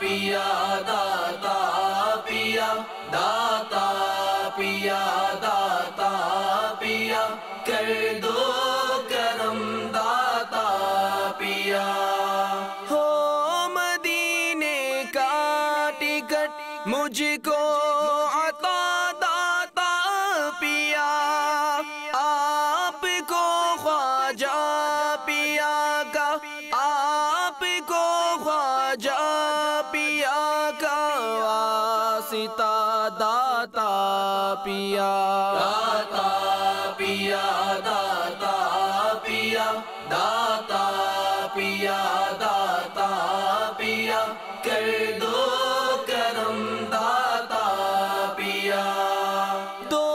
پیا داتا پیا داتا پیا داتا پیا کر دو کرم داتا پیا ہو مدینے کا ٹکٹ مجھ کو عطا داتا پیا آپ کو خواجہ پیا کا آپ کو خواجہ پیا کا واسطہ داتا پیا داتا پیا داتا پیا داتا پیا داتا پیا کر دو کرم داتا پیا دو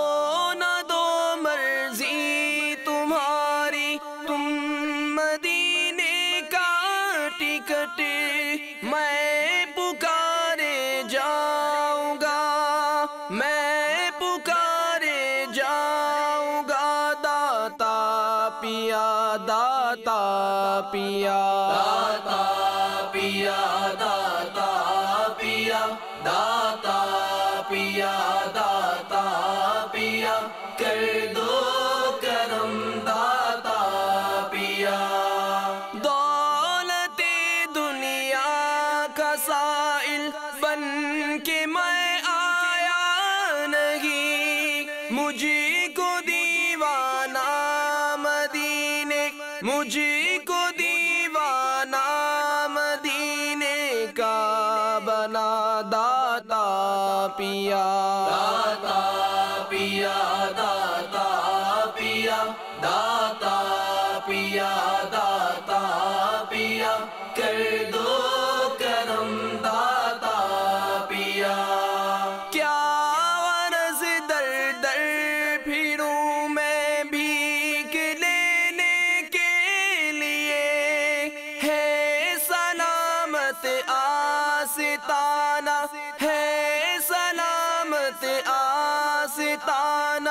نہ دو مرضی تمہاری تم مدینے کا ٹکٹ میں پکارے جاؤں گا میں پکارے جاؤں گا داتا پیا داتا پیا داتا پیا داتا پیا داتا پیا داتا پیا کر دو کرم داتا پیا دولت دنیا کا سائل بن کے میں آیا نہیں مجھ کو دیوانہ مدینے مجھ کو دیوانہ مدینے کا بنا داتا پیا داتا پیا داتا پیا داتا پیا داتا پیا کر دو کرم داتا پیا کیا غرض در در پھروں میں بھیک لینے کے لیے ہے سلامت آستانہ ہے سلامت آستانہ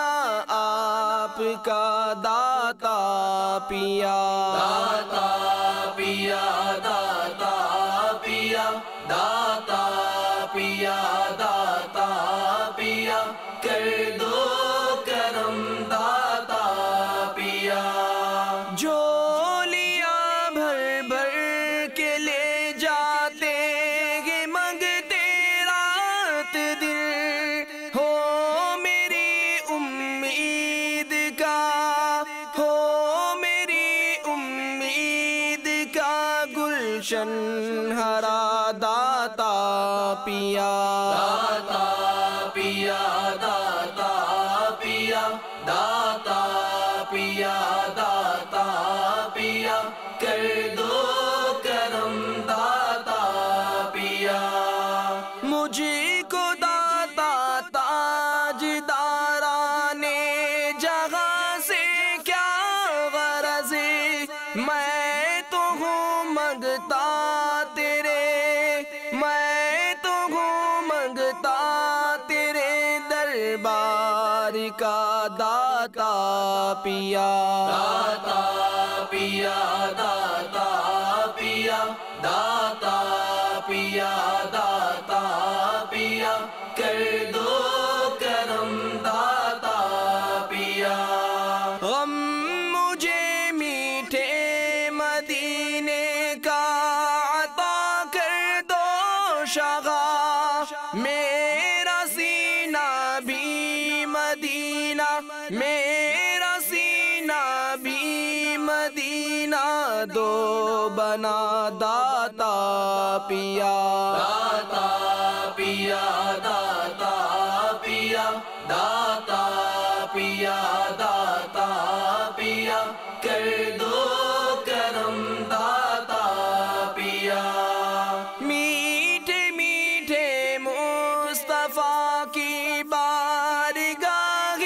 آپ کا داتا پیا داتا پیا داتا پیا داتا پیا داتا پیا کر دو کرم داتا پیا جھولیاں بھر بھر کے لے جاتے گے منگتے رات دن ہو میری امید کا ہو میری امید کا گلشن ہرا داتا پیا داتا پیا داتا پیا داتا پیا داتا پیا کر دو کرم داتا پیا مجھ کو داتا تاجداران جہاں سے کیا غرض میں تو ہوں منگتا تیرے میں تو ہوں منگتا تیرے دربار کا داتا پیا داتا پیا داتا پیا داتا پیا داتا پیا کر دو کرم داتا پیا غم مجھے میٹھے مدینے کا عطا کر دو شغا میرا سینہ بھی مدینہ میرا سینہ بھی مدینہ دو بنا داتا پیا داتا پیا داتا پیا داتا پیا داتا پیا کر دو کرم داتا پیا میٹھے میٹھے مصطفیٰ کی بارگاہ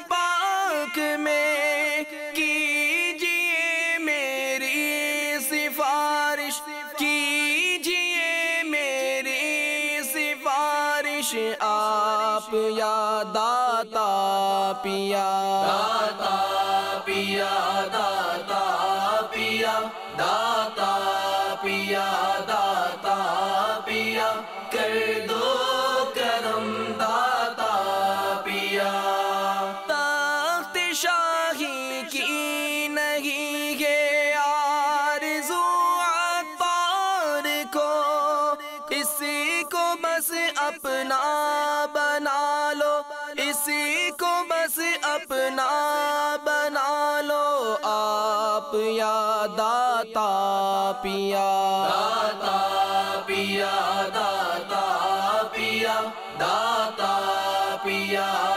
پاک میں کیجئے میری سفارش کیجئے میری سفارش آپ یا داتا پیا داتا پیا داتا پیا داتا پیا داتا پیا اپنا بنا لو، اسی کو بس اپنا بنا لو، آپ یا داتا پیا، داتا پیا، داتا پیا، داتا پیا۔